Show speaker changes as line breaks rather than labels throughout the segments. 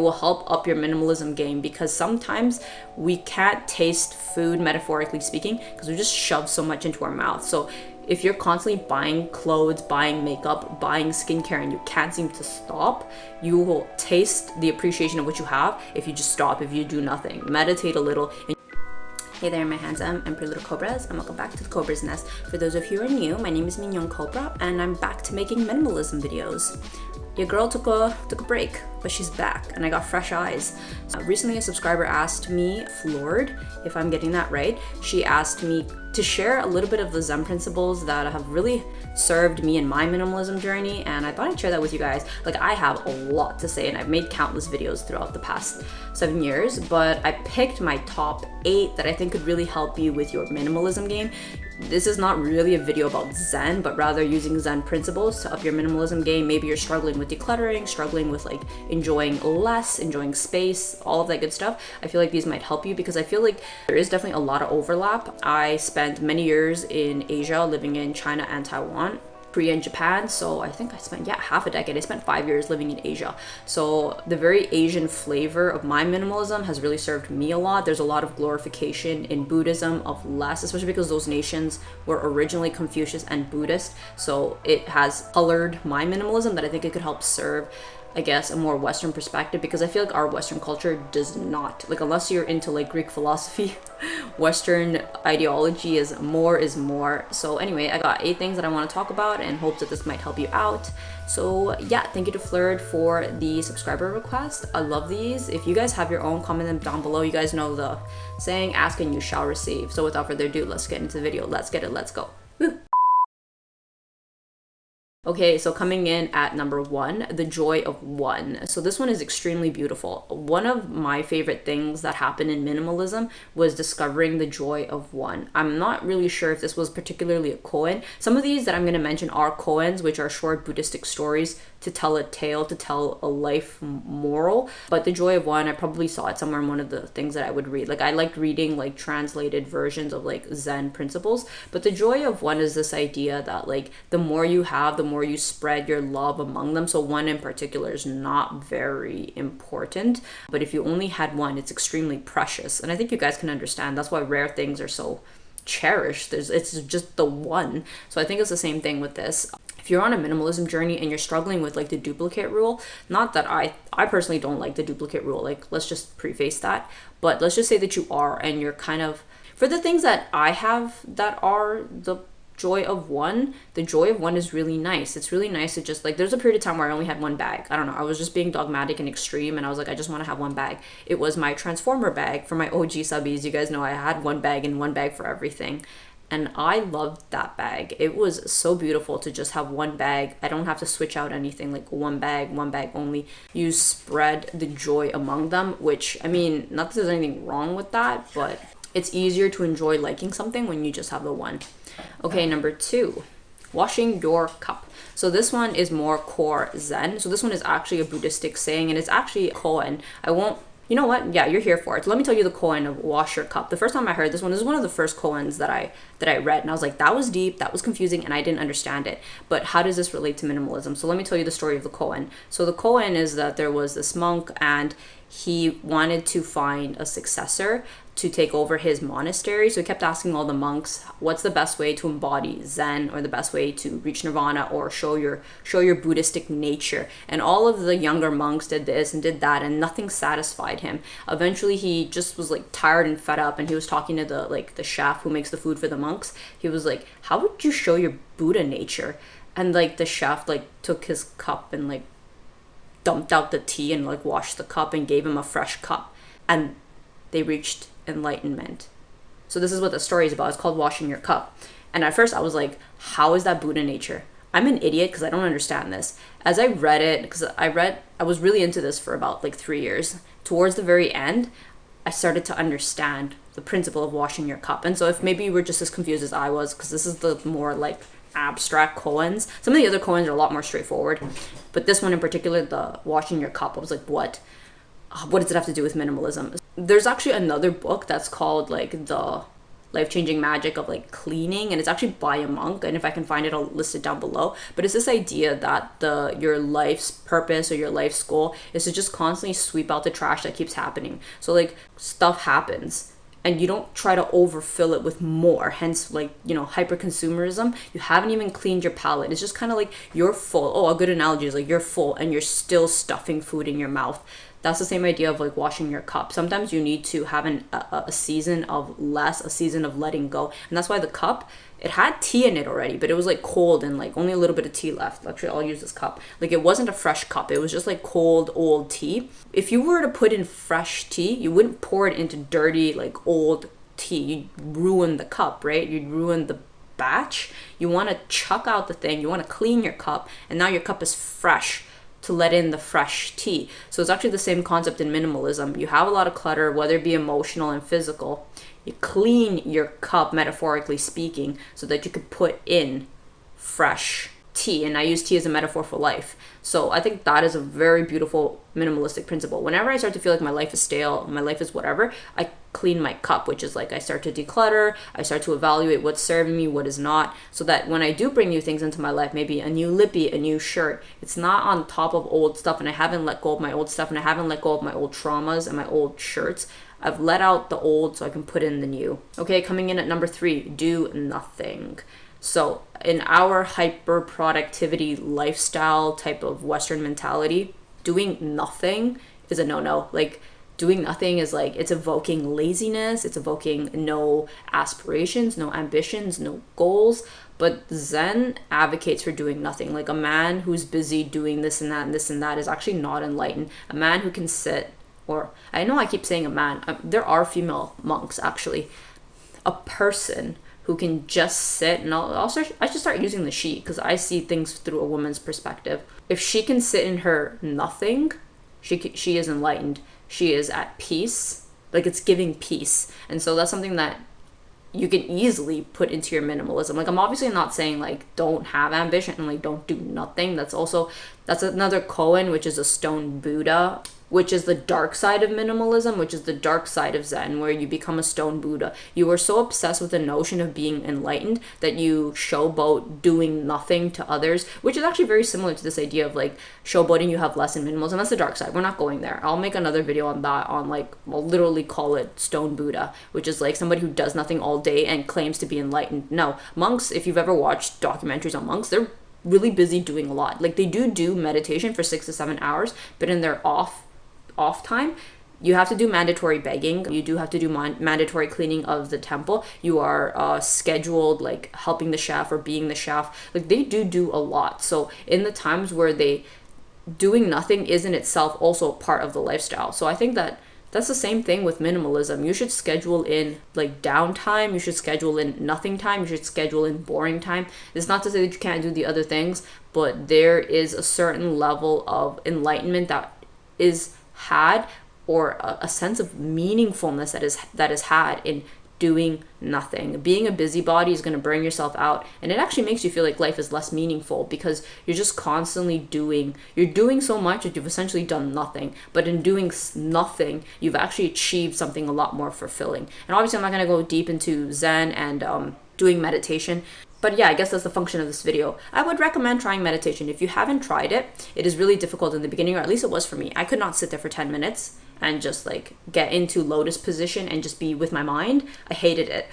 will help up your minimalism game, because sometimes we can't taste food, metaphorically speaking, because we just shove so much into our mouth. So if you're constantly buying clothes, buying makeup, buying skincare, and you can't seem to stop, you will taste the appreciation of what you have if you just stop, if you do nothing. Meditate a little. Hey there, my handsome and pretty little Cobras, and welcome back to the Cobra's Nest. For those of you who are new, my name is Mignon Cobra, and I'm back to making minimalism videos. Your girl took a break, but she's back, and I got fresh eyes. Recently, a subscriber asked me, Floored, if I'm getting that right, she asked me to share a little bit of the Zen principles that have really served me in my minimalism journey, and I thought I'd share that with you guys. Like, I have a lot to say, and I've made countless videos throughout the past 7 years, but I picked my top 8 that I think could really help you with your minimalism game. This is not really a video about Zen, but rather using Zen principles to up your minimalism game. Maybe you're struggling with decluttering, struggling with like enjoying less, enjoying space, all of that good stuff. I feel like these might help you because I feel like there is definitely a lot of overlap. I spent many years in Asia, living in China and Taiwan, Korea and Japan, so I think I spent half a decade. I spent 5 years living in Asia, so the very Asian flavor of my minimalism has really served me a lot. There's a lot of glorification in Buddhism of less, especially because those nations were originally Confucius and Buddhist, so it has colored my minimalism that I think it could help serve, I guess, a more Western perspective, because I feel like our Western culture does not, like, unless you're into like Greek philosophy, Western ideology is more is more. So anyway, I got 8 things that I want to talk about and hope that this might help you out. So yeah, thank you to Flirred for the subscriber request. I love these. If you guys have your own, comment them down below. You guys know the saying, ask and you shall receive. So without further ado, let's get into the video. Let's get it. Let's go. Woo. Okay, so coming in at number 1, the joy of one. So this one is extremely beautiful. One of my favorite things that happened in minimalism was discovering the joy of one. I'm not really sure if this was particularly a koan. Some of these that I'm going to mention are koans, which are short Buddhistic stories to tell a tale, to tell a life moral. But the joy of one, I probably saw it somewhere in one of the things that I would read. Like, I liked reading like translated versions of like Zen principles. But the joy of one is this idea that like the more you have, the more you spread your love among them. So one in particular is not very important, but if you only had one, it's extremely precious. And I think you guys can understand that's why rare things are so cherished. It's just the one. So I think it's the same thing with this. If you're on a minimalism journey and you're struggling with like the duplicate rule, not that I personally don't like the duplicate rule, like, let's just preface that, but let's just say that you are, and you're kind of, for the things that I have that are the joy of one, the joy of one is really nice. It's really nice to just like, there's a period of time where I only had one bag. I don't know, I was just being dogmatic and extreme, and I was like, I just want to have one bag. It was my Transformer bag. For my OG subbies, you guys know I had one bag and one bag for everything, and I loved that bag. It was so beautiful to just have one bag. I don't have to switch out anything, like one bag only. You spread the joy among them, which, I mean, not that there's anything wrong with that, but it's easier to enjoy liking something when you just have the one. Okay, number 2, washing your cup. So this one is more core Zen. So this one is actually a Buddhistic saying, and it's actually a koan. You know what? Yeah, you're here for it. So let me tell you the koan of wash your cup. The first time I heard this is one of the first koans that I read, and I was like, that was deep, that was confusing, and I didn't understand it. But how does this relate to minimalism? So let me tell you the story of the koan. So the koan is that there was this monk, and he wanted to find a successor to take over his monastery. So he kept asking all the monks, what's the best way to embody Zen, or the best way to reach nirvana, or show your Buddhistic nature? And all of the younger monks did this and did that, and nothing satisfied him. Eventually he just was like tired and fed up, and he was talking to the chef who makes the food for the monks. He was like, how would you show your Buddha nature? And like the chef like took his cup and like dumped out the tea and like washed the cup and gave him a fresh cup, and they reached enlightenment. So this is what the story is about. It's called washing your cup. And at first I was like, how is that Buddha nature? I'm an idiot because I don't understand this. As I read it, because I was really into this for about like 3 years. Towards the very end, I started to understand the principle of washing your cup. And so if maybe you were just as confused as I was, because this is the more like abstract koans. Some of the other koans are a lot more straightforward, but this one in particular, the washing your cup, I was like, what does it have to do with minimalism? There's actually another book that's called like life-changing magic of like cleaning, and it's actually by a monk, and if I can find it, I'll list it down below. But it's this idea that your life's purpose or your life's goal is to just constantly sweep out the trash that keeps happening. So like stuff happens and you don't try to overfill it with more, hence like, you know, hyper consumerism. You haven't even cleaned your palate. It's just kind of like you're full. Oh, a good analogy is like you're full and you're still stuffing food in your mouth. That's the same idea of like washing your cup. Sometimes you need to have a season of less, a season of letting go. And that's why the cup, it had tea in it already, but it was like cold and like only a little bit of tea left. Actually, I'll use this cup. Like it wasn't a fresh cup. It was just like cold, old tea. If you were to put in fresh tea, you wouldn't pour it into dirty, like old tea. You'd ruin the cup, right? You'd ruin the batch. You want to chuck out the thing. You want to clean your cup. And now your cup is fresh to let in the fresh tea. So it's actually the same concept in minimalism. You have a lot of clutter, whether it be emotional and physical. You clean your cup, metaphorically speaking, so that you could put in fresh tea. And I use tea as a metaphor for life. So I think that is a very beautiful minimalistic principle. Whenever I start to feel like my life is stale, my life is whatever, I clean my cup, which is like I start to declutter, I start to evaluate what's serving me, what is not, so that when I do bring new things into my life, maybe a new lippy, a new shirt, it's not on top of old stuff, and I haven't let go of my old stuff, and I haven't let go of my old traumas and my old shirts. I've let out the old so I can put in the new. Okay, coming in at number 3, do nothing. So in our hyper productivity lifestyle type of Western mentality, doing nothing is a no-no. Like doing nothing is like, it's evoking laziness, it's evoking no aspirations, no ambitions, no goals. But Zen advocates for doing nothing. Like a man who's busy doing this and that and this and that is actually not enlightened. A man who can sit, or I know I keep saying a man, there are female monks actually. A person who can just sit, and I should start using the she, because I see things through a woman's perspective. If she can sit in her nothing, she is enlightened. She is at peace. Like it's giving peace. And so that's something that you can easily put into your minimalism. Like I'm obviously not saying like don't have ambition and like don't do nothing. That's another koan, which is a stone Buddha, which is the dark side of minimalism, which is the dark side of Zen, where you become a stone Buddha. You are so obsessed with the notion of being enlightened that you showboat doing nothing to others, which is actually very similar to this idea of like showboating you have less in minimalism. That's the dark side. We're not going there. I'll make another video on that, on like, I'll literally call it stone Buddha, which is like somebody who does nothing all day and claims to be enlightened. No, monks, if you've ever watched documentaries on monks, they're really busy doing a lot. Like they do meditation for 6 to 7 hours, but in their off time, you have to do mandatory begging. You do have to do mandatory cleaning of the temple. You are scheduled like helping the chef or being the chef. Like they do a lot. So in the times where doing nothing is in itself also part of the lifestyle. So I think that's the same thing with minimalism. You should schedule in like downtime. You should schedule in nothing time. You should schedule in boring time. It's not to say that you can't do the other things, but there is a certain level of enlightenment that is had, or a sense of meaningfulness that is had in doing nothing. Being a busybody is going to burn yourself out, and it actually makes you feel like life is less meaningful because you're just constantly you're doing so much that you've essentially done nothing. But in doing nothing, you've actually achieved something a lot more fulfilling. And obviously I'm not going to go deep into Zen and doing meditation. But yeah, I guess that's the function of this video. I would recommend trying meditation. If you haven't tried it, it is really difficult in the beginning, or at least it was for me. I could not sit there for 10 minutes and just like get into lotus position and just be with my mind. I hated it.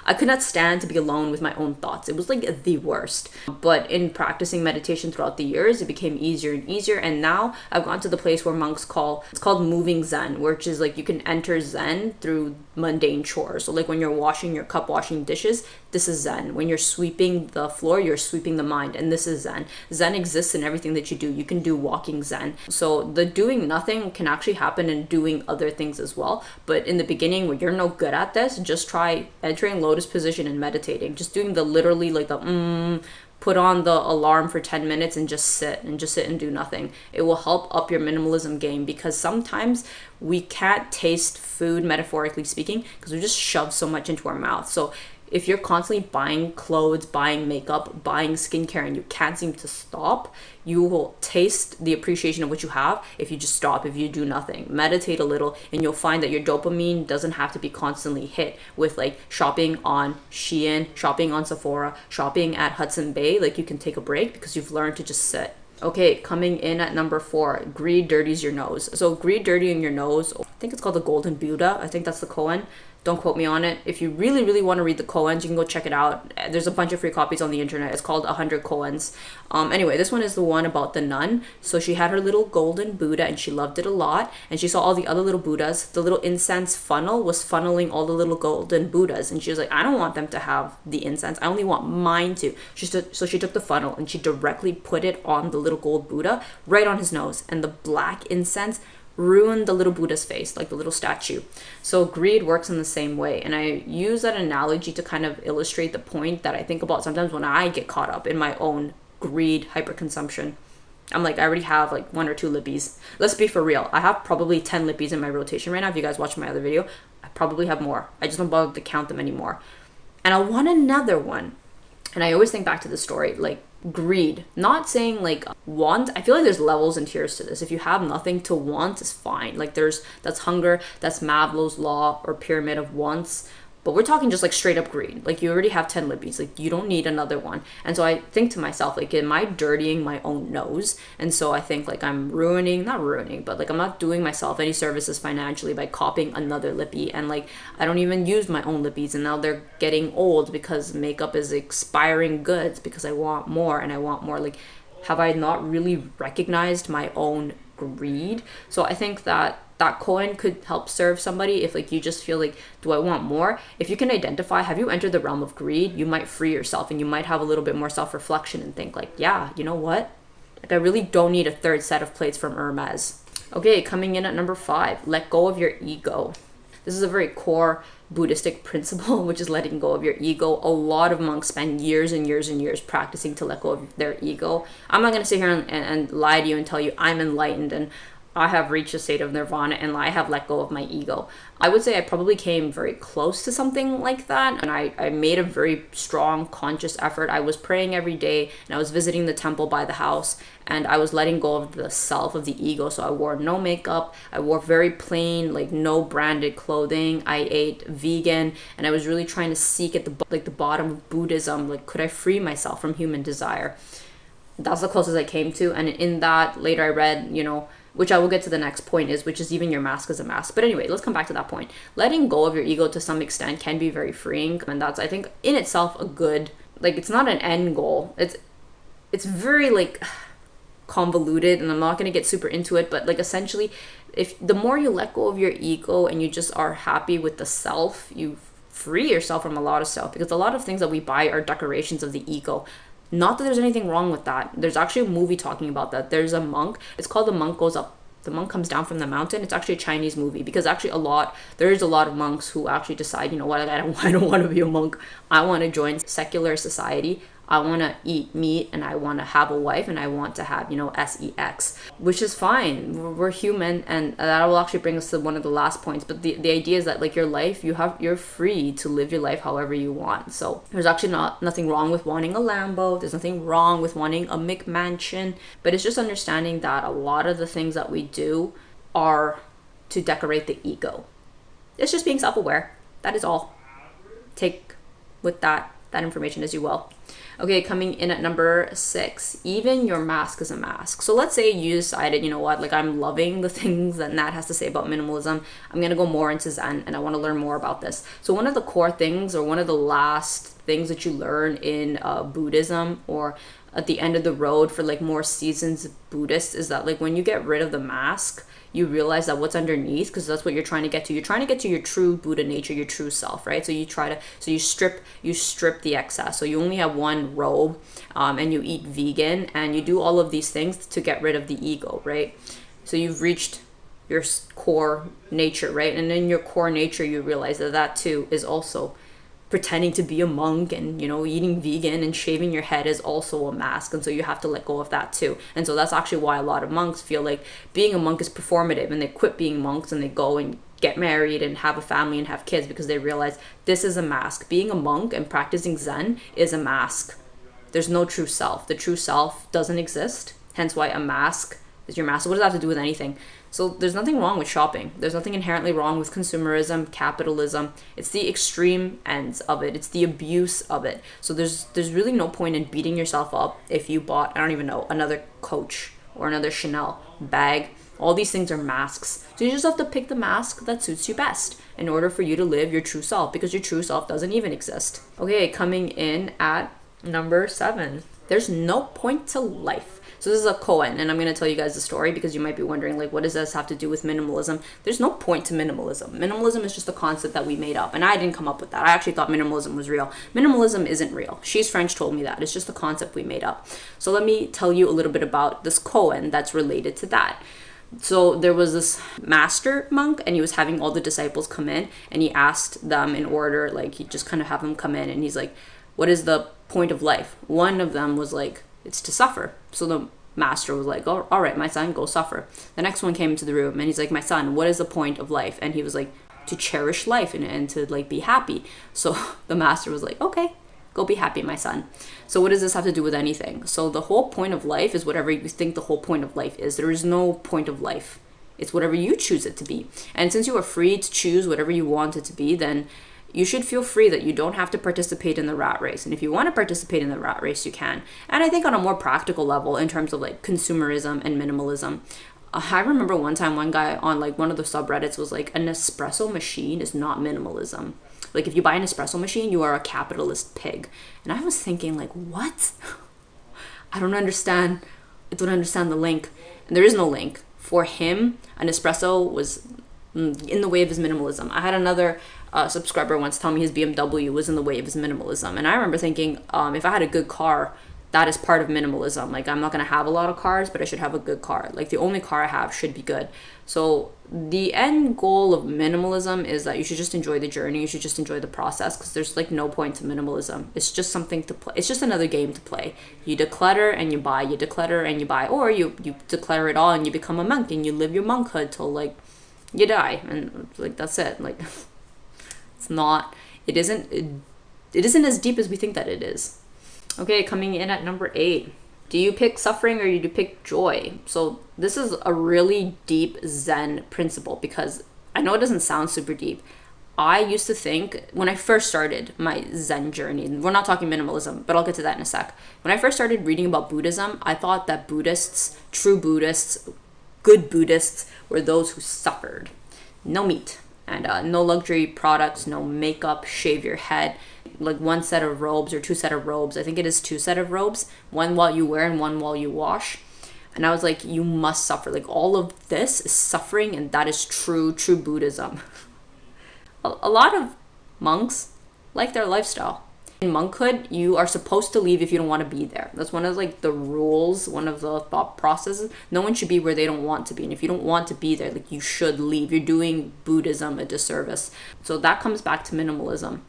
I could not stand to be alone with my own thoughts. It was like the worst. But in practicing meditation throughout the years, it became easier and easier. And now I've gone to the place where monks it's called moving Zen, which is like you can enter Zen through mundane chores. So like when you're washing your cup, washing dishes, this is Zen. When you're sweeping the floor, you're sweeping the mind, and this is Zen. Zen exists in everything that you do. You can do walking Zen. So the doing nothing can actually happen in doing other things as well. But in the beginning, when you're no good at this, just try entering lotus position and meditating. Just doing the literally like the put on the alarm for 10 minutes and just sit and do nothing. It will help up your minimalism game, because sometimes we can't taste food, metaphorically speaking, because we just shove so much into our mouth. So if you're constantly buying clothes, buying makeup, buying skincare, and you can't seem to stop, you will taste the appreciation of what you have if you just stop, if you do nothing. Meditate a little, and you'll find that your dopamine doesn't have to be constantly hit with like shopping on Shein, shopping on Sephora, shopping at Hudson Bay. Like, you can take a break because you've learned to just sit. Okay, coming in at number 4, greed dirties your nose. So greed dirtying your nose, I think it's called the Golden Buddha. I think that's the koan. Don't quote me on it. If you really, really want to read the koans, you can go check it out. There's a bunch of free copies on the internet. It's called 100 koans. Anyway, this one is the one about the nun. So she had her little golden Buddha and she loved it a lot. And she saw all the other little Buddhas. The little incense funnel was funneling all the little golden Buddhas. And she was like, I don't want them to have the incense. I only want mine to. So she took the funnel and she directly put it on the little gold Buddha, right on his nose. And the black incense ruined the little Buddha's face, like the little statue. So greed works in the same way. And I use that analogy to kind of illustrate the point that I think about sometimes when I get caught up in my own greed, hyperconsumption. I'm like, I already have like 1 or 2 lippies. Let's be for real. I have probably 10 lippies in my rotation right now. If you guys watch my other video, I probably have more. I just don't bother to count them anymore. And I want another one. And I always think back to the story, like, greed, not saying like want. I feel like there's levels and tiers to this. If you have nothing to want, it's fine. Like, that's hunger, that's Maslow's law or pyramid of wants. But we're talking just like straight up greed. Like, you already have 10 lippies. Like, you don't need another one. And so I think to myself, like, am I dirtying my own nose? And so I think like I'm not ruining, but like I'm not doing myself any services financially by copying another lippy. And like, I don't even use my own lippies. And now they're getting old because makeup is expiring goods because I want more and I want more. Like, have I not really recognized my own greed? So I think that koan could help serve somebody if like you just feel like, do I want more? If you can identify, have you entered the realm of greed, you might free yourself and you might have a little bit more self-reflection and think like, yeah, you know what? Like, I really don't need a 3rd set of plates from Hermes. Okay, coming in at number 5, let go of your ego. This is a very core Buddhistic principle, which is letting go of your ego. A lot of monks spend years and years and years practicing to let go of their ego. I'm not going to sit here and lie to you and tell you I'm enlightened and I have reached a state of nirvana and I have let go of my ego. I would say I probably came very close to something like that. And I made a very strong conscious effort. I was praying every day and I was visiting the temple by the house and I was letting go of the self, of the ego. So I wore no makeup. I wore very plain, like no branded clothing. I ate vegan and I was really trying to seek at the bottom of Buddhism. Like, could I free myself from human desire? That's the closest I came to. And in that, later I read, which I will get to the next point which is even your mask is a mask. But anyway, let's come back to that point. Letting go of your ego to some extent can be very freeing. And that's, I think, in itself a good, like, it's not an end goal. It's very like convoluted and I'm not going to get super into it. But like, essentially, if the more you let go of your ego and you just are happy with the self, you free yourself from a lot of stuff, because a lot of things that we buy are decorations of the ego. Not that there's anything wrong with that. There's actually a movie talking about that. There's a monk. It's called The Monk Goes Up. The Monk Comes Down from the Mountain. It's actually a Chinese movie, because actually there is a lot of monks who actually decide, you know what, I don't want to be a monk. I want to join secular society. I want to eat meat and I want to have a wife and I want to have, sex, which is fine. We're human, and that will actually bring us to one of the last points. But the idea is that like your life, you're free to live your life however you want. So there's actually nothing wrong with wanting a Lambo. There's nothing wrong with wanting a McMansion, but it's just understanding that a lot of the things that we do are to decorate the ego. It's just being self-aware. That is all. Take with that information as you will. Okay, coming in at number 6, even your mask is a mask. So let's say you decided, you know what, like I'm loving the things that Nat has to say about minimalism. I'm going to go more into Zen and I want to learn more about this. So one of the core things, or one of the last things that you learn in Buddhism, or at the end of the road for like more seasoned Buddhists, is that like when you get rid of the mask, you realize that what's underneath, because that's what you're trying to get to. You're trying to get to your true Buddha nature, your true self, right? So you strip the excess. So you only have one robe, and you eat vegan, and you do all of these things to get rid of the ego, right? So you've reached your core nature, right? And in your core nature, you realize that too is also pretending to be a monk, and eating vegan and shaving your head is also a mask. And so you have to let go of that too. And so that's actually why a lot of monks feel like being a monk is performative, and they quit being monks and they go and get married and have a family and have kids because they realize this is a mask. Being a monk and practicing Zen is a mask. There's no true self. The true self doesn't exist. Hence why a mask is your mask. So what does that have to do with anything? So there's nothing wrong with shopping. There's nothing inherently wrong with consumerism, capitalism. It's the extreme ends of it. It's the abuse of it. So there's really no point in beating yourself up if you bought, I don't even know, another Coach or another Chanel bag. All these things are masks. So you just have to pick the mask that suits you best in order for you to live your true self, because your true self doesn't even exist. Okay, coming in at number 7. There's no point to life. So this is a koan, and I'm going to tell you guys the story because you might be wondering, like, what does this have to do with minimalism? There's no point to minimalism. Minimalism is just a concept that we made up, and I didn't come up with that. I actually thought minimalism was real. Minimalism isn't real. She's French told me that. It's just a concept we made up. So let me tell you a little bit about this koan that's related to that. So there was this master monk, and he was having all the disciples come in, and he asked them in order, like, he just kind of have them come in, and he's like, what is the point of life? One of them was like, it's to suffer. So the master was like, oh, all right, my son, go suffer. The next one came into the room, and he's like, my son, what is the point of life? And he was like, to cherish life and to like be happy. So the master was like, okay, go be happy, my son. So what does this have to do with anything? So the whole point of life is whatever you think the whole point of life is. There is no point of life. It's whatever you choose it to be. And since you are free to choose whatever you want it to be, then you should feel free that you don't have to participate in the rat race. And if you want to participate in the rat race, you can. And I think on a more practical level, in terms of like consumerism and minimalism, I remember one time one guy on like one of the subreddits was like, an espresso machine is not minimalism. Like if you buy an espresso machine, you are a capitalist pig. And I was thinking like, what? I don't understand. I don't understand the link. And there is no link. For him, an espresso was in the way of his minimalism. I had another subscriber once tell me his BMW was in the way of his minimalism. And I remember thinking, if I had a good car, that is part of minimalism. Like, I'm not going to have a lot of cars, but I should have a good car. Like, the only car I have should be good. So the end goal of minimalism is that you should just enjoy the journey. You should just enjoy the process, because there's like no point to minimalism. It's just something to play. It's just another game to play. You declutter and you buy. You declutter and you buy. Or you declutter it all and you become a monk and you live your monkhood till like you die. And like, that's it. Like, it's not, it isn't as deep as we think that it is. Okay, coming in at number 8. Do you pick suffering or do you pick joy? So this is a really deep Zen principle, because I know it doesn't sound super deep. I used to think when I first started my Zen journey, we're not talking minimalism, but I'll get to that in a sec. When I first started reading about Buddhism, I thought that Buddhists, true Buddhists, good Buddhists, were those who suffered. No meat and no luxury products, no makeup, shave your head, like one set of robes or two set of robes. I think it is 2 set of robes, one while you wear and one while you wash. And I was like, you must suffer. Like, all of this is suffering, and that is true Buddhism. A lot of monks like their lifestyle. In monkhood, you are supposed to leave if you don't want to be there. That's one of like the rules, one of the thought processes. No one should be where they don't want to be. And if you don't want to be there, like, you should leave. You're doing Buddhism a disservice. So that comes back to minimalism.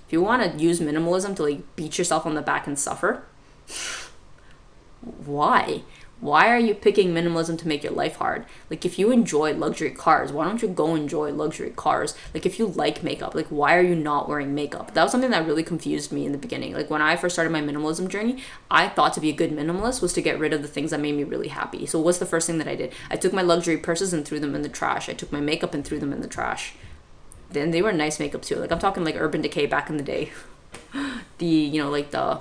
If you want to use minimalism to like beat yourself on the back and suffer, why? Why are you picking minimalism to make your life hard? Like, if you enjoy luxury cars, why don't you go enjoy luxury cars? Like, if you like makeup, like, why are you not wearing makeup? That was something that really confused me in the beginning. Like, when I first started my minimalism journey, I thought to be a good minimalist was to get rid of the things that made me really happy. So what's the first thing that I did? I took my luxury purses and threw them in the trash. I took my makeup and threw them in the trash. Then they were nice makeup too. Like, I'm talking like Urban Decay back in the day. The, you know, like the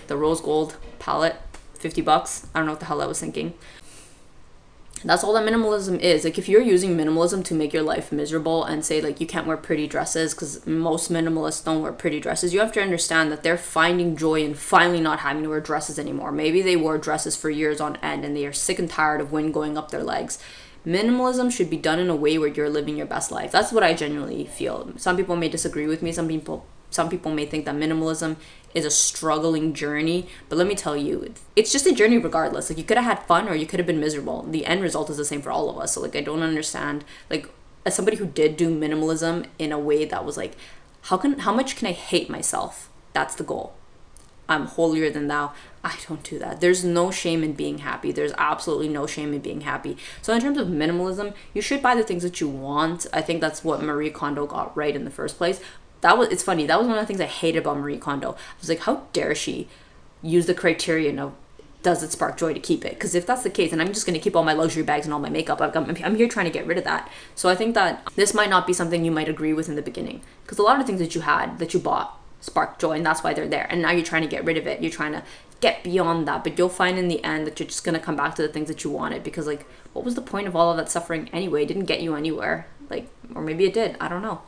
rose gold palette, $50. I don't know what the hell I was thinking. That's all that minimalism is. Like, if you're using minimalism to make your life miserable and say like you can't wear pretty dresses, because most minimalists don't wear pretty dresses, you have to understand that they're finding joy in finally not having to wear dresses anymore. Maybe they wore dresses for years on end and they are sick and tired of wind going up their legs. Minimalism should be done in a way where you're living your best life. That's what I genuinely feel. Some people may disagree with me. Some people may think that minimalism is a struggling journey, but let me tell you, it's just a journey regardless. Like, you could have had fun or you could have been miserable. The end result is the same for all of us. So like, I don't understand, like, as somebody who did do minimalism in a way that was like, how much can I hate myself? That's the goal. I'm holier than thou. I don't do that. There's no shame in being happy. There's absolutely no shame in being happy. So in terms of minimalism, you should buy the things that you want. I think that's what Marie Kondo got right in the first place. It's funny. That was one of the things I hated about Marie Kondo. I was like, how dare she use the criterion of, does it spark joy to keep it? Because if that's the case, and I'm just going to keep all my luxury bags and all my makeup, I'm here trying to get rid of that. So I think that this might not be something you might agree with in the beginning, because a lot of things that you had, that you bought, spark joy, and that's why they're there. And now you're trying to get rid of it. You're trying to get beyond that, but you'll find in the end that you're just going to come back to the things that you wanted, because like, what was the point of all of that suffering anyway? It didn't get you anywhere. Like, or maybe it did, I don't know.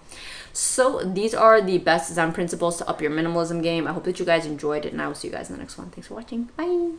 So these are the best Zen principles to up your minimalism game. I hope that you guys enjoyed it, and I will see you guys in the next one. Thanks for watching. Bye.